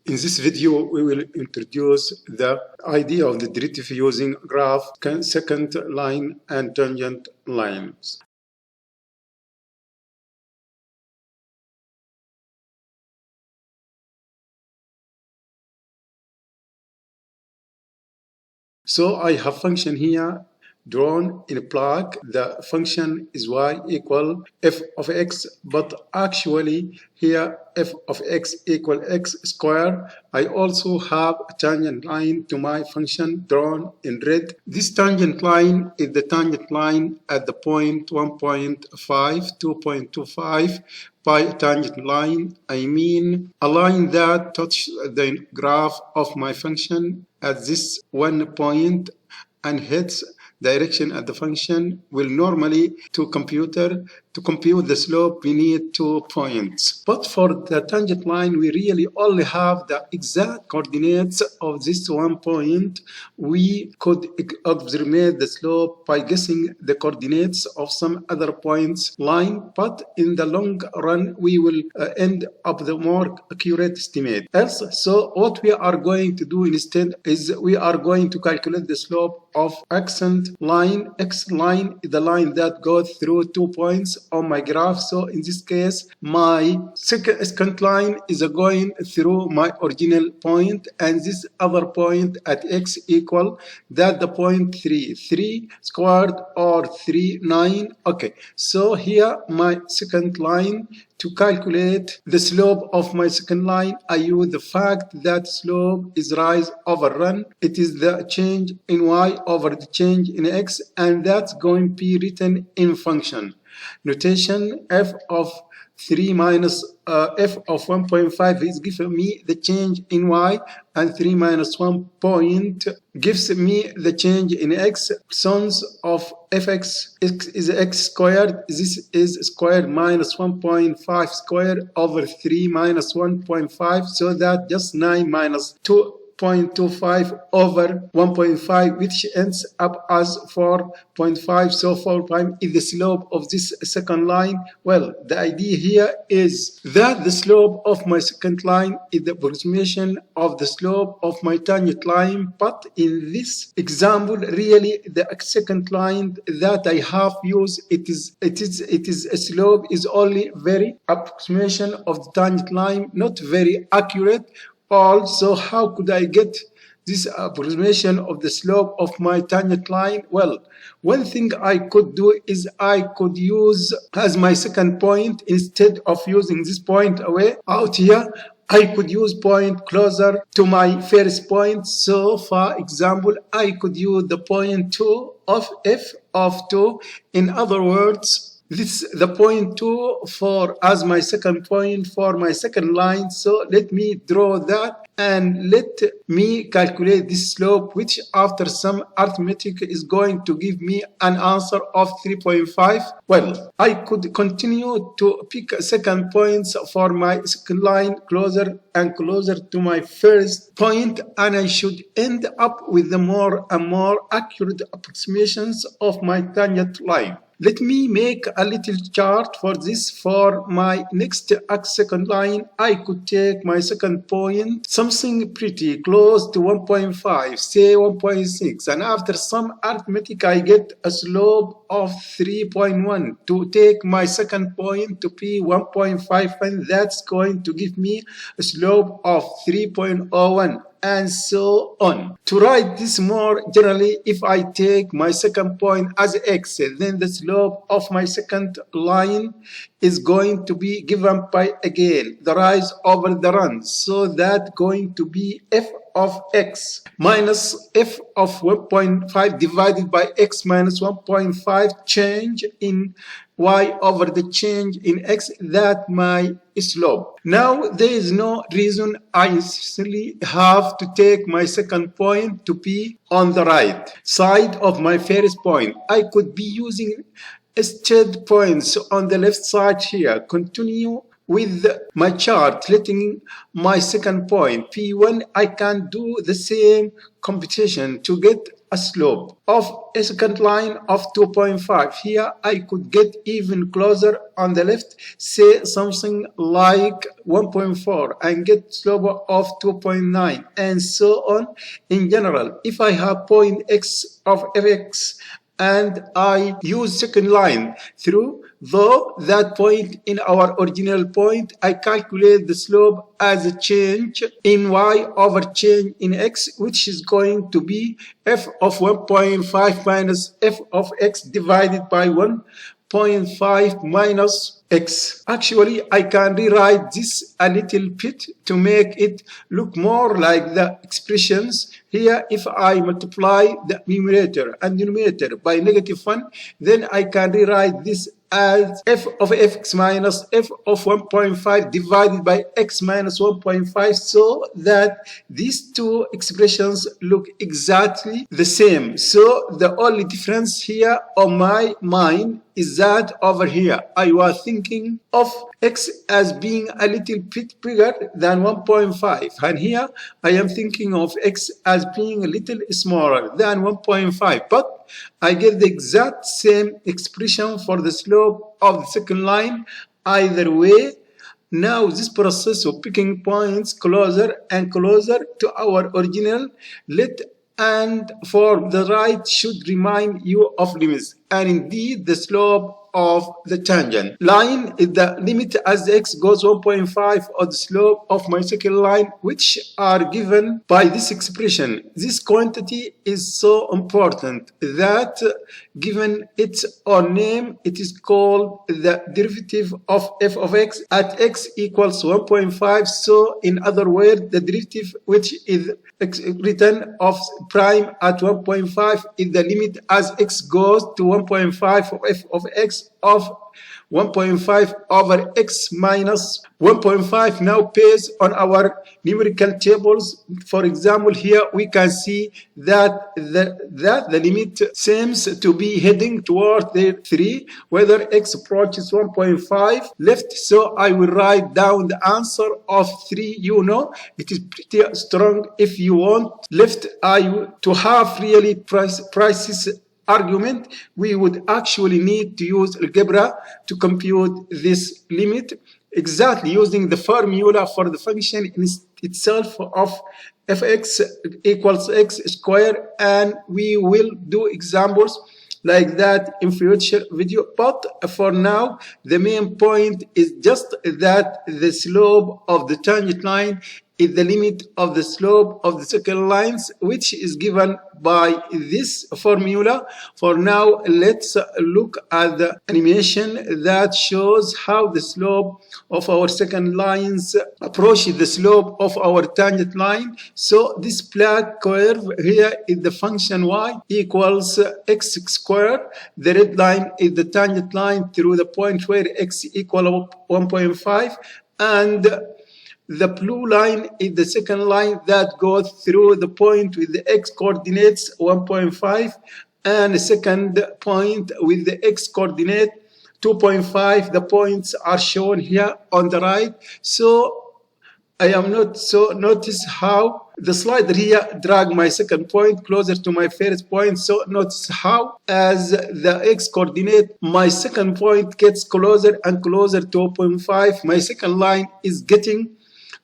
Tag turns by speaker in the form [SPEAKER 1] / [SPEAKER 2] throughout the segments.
[SPEAKER 1] In this video, we will introduce the idea of the derivative using graph, secant line, and tangent lines. So I have function here drawn in a block. The function is y equal f of x, but actually here f of x equal x squared. I also have a tangent line to my function drawn in red. This tangent line is the tangent line at the point 1.5, 2.25 by tangent line. I mean a line that touches the graph of my function at this one point and hits direction at the function will normally to computer to compute the slope we need 2 points. But for the tangent line we really only have the exact coordinates of this 1 point. We could approximate the slope by guessing the coordinates of some other points line, but in the long run we will end up the more accurate estimate. Else, so what we are going to do instead is we are going to calculate the slope of accent line. X line is the line that goes through 2 points on my graph. So in this case, my secant line is going through my original point, and this other point at x equal that the point 3 squared or 3 9. Okay, so here my secant line. To calculate the slope of my secant line, I use the fact that slope is rise over run. It is the change in y over the change in x, and that's going to be written in function notation. F of 3 minus f of 1.5 is giving me the change in y, and 3 minus 1 point gives me the change in x. Sums of fx is x squared. This is squared minus 1.5 squared over 3 minus 1.5, so that just 9 minus 2.25 over 1.5, which ends up as 4.5. So 4 prime is the slope of this second line. Well, the idea here is that the slope of my second line is the approximation of the slope of my tangent line, but in this example, really the second line that I have used, it is a slope is only very approximation of the tangent line, not very accurate. Also, how could I get this approximation of the slope of my tangent line? Well, one thing I could do is I could use as my second point, instead of using this point away out here, I could use point closer to my first point. So for example, I could use the point 2 of f of 2. In other words, this the point 2 for as my second point for my second line. So let me draw that and let me calculate this slope, which after some arithmetic is going to give me an answer of 3.5. Well, I could continue to pick second points for my second line closer and closer to my first point, and I should end up with the more and more accurate approximations of my tangent line. Let me make a little chart for this. For my next second line, I could take my second point, something pretty close to 1.5, say 1.6, and after some arithmetic, I get a slope of 3.1 to take my second point to be 1.5, and that's going to give me a slope of 3.01. And so on. To write this more generally, if I take my second point as x, then the slope of my second line is going to be given by, again, the rise over the run. So that's going to be f of x minus f of 1.5 divided by x minus 1.5 change in y over the change in x, that my slope. Now there is no reason I necessarily have to take my second point to be on the right side of my first point. I could be using straight points on the left side here. Continue with my chart, letting my second point P1, I can do the same computation to get a slope of a second line of 2.5. Here I could get even closer on the left, say something like 1.4 and get slope of 2.9 and so on. In general, if I have point x of fx and I use second line through, though that point in our original point, I calculate the slope as a change in y over change in x, which is going to be f of 1.5 minus f of x divided by 1.5 minus x. Actually, I can rewrite this a little bit to make it look more like the expressions. Here, if I multiply the numerator and denominator by -1, then I can rewrite this as f of fx minus f of 1.5 divided by x minus 1.5, so that these two expressions look exactly the same. So the only difference here on my mind is that over here I was thinking of x as being a little bit bigger than 1.5, and here I am thinking of x as being a little smaller than 1.5, but I get the exact same expression for the slope of the second line either way. Now this process of picking points closer and closer to our original and for the right should remind you of limits, and indeed the slope of the tangent line is the limit as x goes 1.5 of the slope of my second line, which are given by this expression. This quantity is so important that given its own name, it is called the derivative of f of x at x equals 1.5. So in other words, the derivative which is written of prime at 1.5 is the limit as x goes to 1.5 of f of x of 1.5 over x minus 1.5. Now based on our numerical tables, for example, here we can see that the limit seems to be heading toward the 3, whether x approaches 1.5 left. So I will write down the answer of 3. You know, it is pretty strong. If you want left, to have really prices argument, we would actually need to use algebra to compute this limit, exactly using the formula for the function in itself of fx equals x squared, and we will do examples like that in future video. But for now, the main point is just that the slope of the tangent line is the limit of the slope of the second lines, which is given by this formula. For now, let's look at the animation that shows how the slope of our second lines approaches the slope of our tangent line. So this black curve here is the function y equals x squared. The red line is the tangent line through the point where x equals 1.5, and the blue line is the second line that goes through the point with the x coordinates 1.5 and the second point with the x coordinate 2.5. The points are shown here on the right. So I am not so notice how the slider here drag my second point closer to my first point. So notice how as the x coordinate, my second point gets closer and closer to 0.5. My second line is getting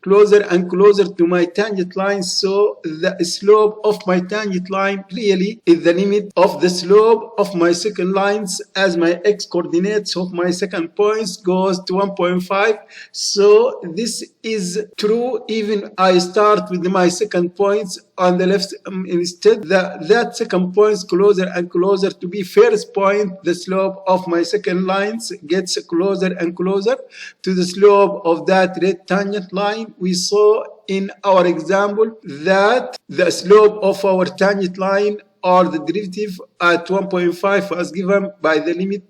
[SPEAKER 1] closer and closer to my tangent line. So the slope of my tangent line really is the limit of the slope of my second lines as my x coordinates of my second points goes to 1.5. So this is true even I start with my second points on the left. Instead that second point is closer and closer to be first point. The slope of my second lines gets closer and closer to the slope of that red tangent line. We saw in our example that the slope of our tangent line or the derivative at 1.5 was given by the limit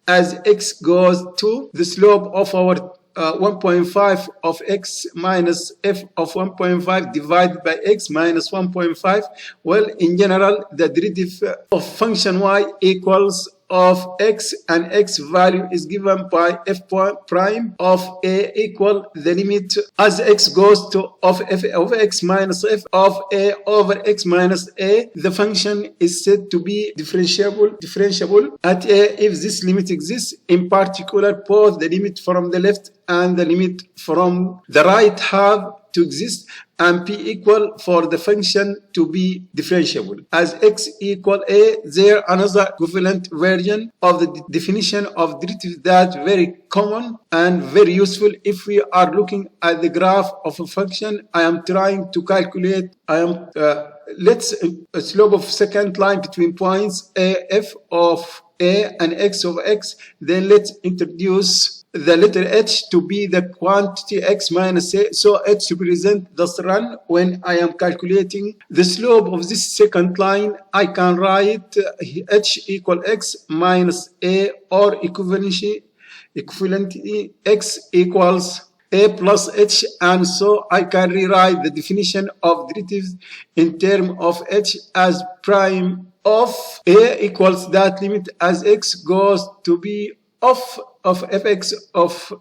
[SPEAKER 1] as x goes to the slope of our 1.5 of x minus f of 1.5 divided by x minus 1.5. Well, in general, the derivative of function y equals of x, and x value is given by f prime of a equal the limit as x goes to of f of x minus f of a over x minus a. The function is said to be differentiable at a if this limit exists. In particular, both the limit from the left and the limit from the right have to exist and be equal for the function to be differentiable. As x equal a, there another equivalent version of the definition of derivative that very common and very useful if we are looking at the graph of a function. I am trying to calculate let's a slope of secant line between points a f of a and x of x. Then let's introduce the letter h to be the quantity x minus a, so h represents the run. When I am calculating the slope of this secant line, I can write h equal x minus a, or equivalently x equals a plus h, and so I can rewrite the definition of derivatives in terms of h as prime of a equals that limit as x goes to be of fx of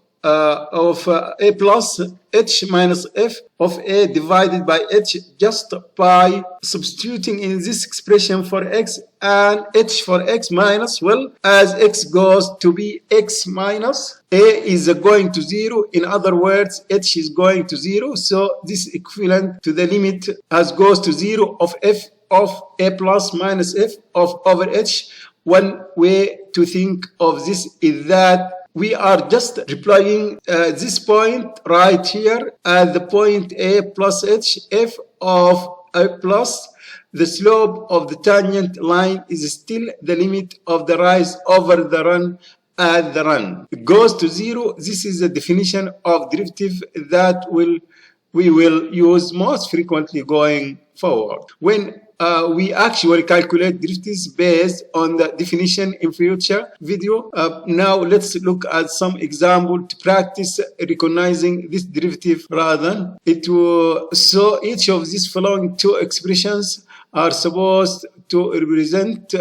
[SPEAKER 1] a plus h minus f of a divided by h, just by substituting in this expression for x and h for x minus, well, as x goes to be x minus a is going to 0. In other words, h is going to 0, so this is equivalent to the limit as goes to 0 of f of a plus minus f of over h. One way to think of this is that we are just replying this point right here at the point a plus h, f of a plus the slope of the tangent line is still the limit of the rise over the run at the run. It goes to 0. This is the definition of derivative that we will use most frequently going forward. When we actually calculate derivatives based on the definition in future video. Now let's look at some example to practice recognizing this derivative rather. So each of these following two expressions are supposed to represent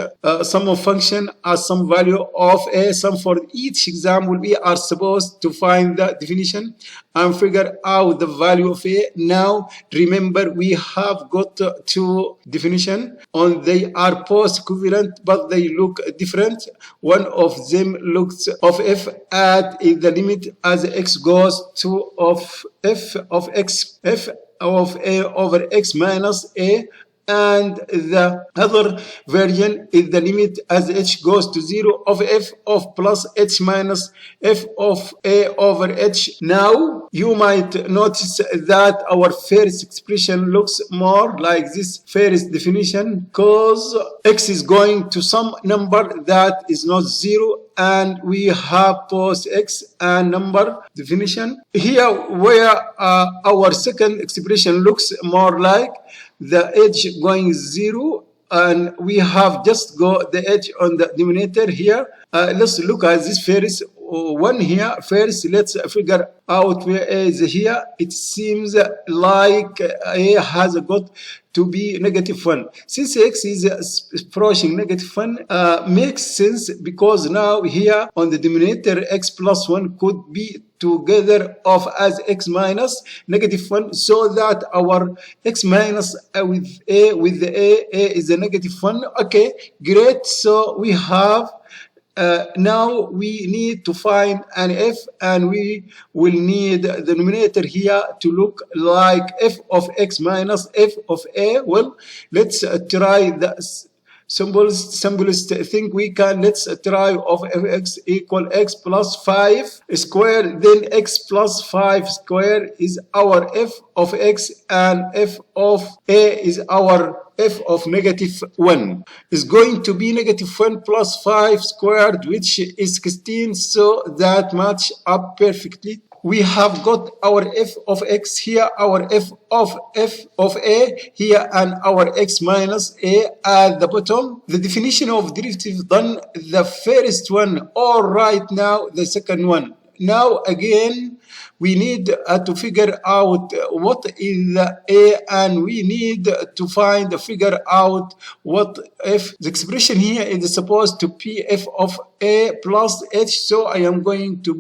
[SPEAKER 1] sum of function as some value of a sum. For each example, we are supposed to find the definition and figure out the value of a. Now remember, we have got two definitions, and they are both equivalent but they look different. One of them looks of f at the limit as x goes to of f of x f of a over x minus a, and the other version is the limit as h goes to 0 of f of plus h minus f of a over h. Now you might notice that our first expression looks more like this first definition because x is going to some number that is not 0, and we have both x and number definition. Here where our second expression looks more like the edge going 0, and we have just got the edge on the denominator here. Let's look at this first one here. First, let's figure out where a is here. It seems like a has got to be -1. Since x is approaching -1, makes sense because now here on the denominator x plus 1 could be together of as x minus -1, so that our x minus with the a is a -1. Okay, great. So we have now we need to find an f, and we will need the denominator here to look like f of x minus f of a. Well, let's try the simplest thing we can. Let's try of fx equal x plus 5 square. Then x plus 5 square is our f of x, and f of a is our f of -1 is going to be -1 plus 5 squared, which is 16, so that match up perfectly. We have got our f of x here, our f of a here, and our x minus a at the bottom. The definition of derivative done, the first one, or right now the second one. Now again, we need to figure out what is the A, and we need to figure out what if the expression here is supposed to be f of A plus h. So I am going to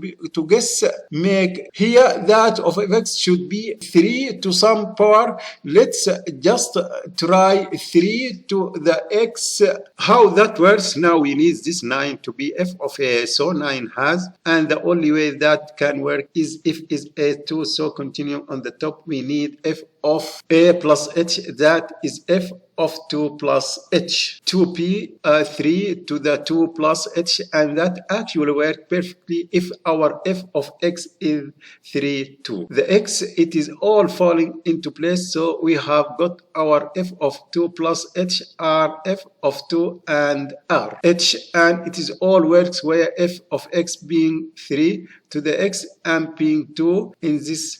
[SPEAKER 1] make here that of x should be 3 to some power. Let's just try 3 to the x. How that works? Now we need this 9 to be f of A. So 9 has, and the only way that can work is if is A2. So continue on the top, we need f of A plus h, that is f of 2 plus h. 2p 3 to the 2 plus h, and that actually works perfectly if our f of x is 3, 2. The x, it is all falling into place, so we have got our f of 2 plus h are f of 2 and r h, and it is all works where f of x being 3 to the x and being 2 in this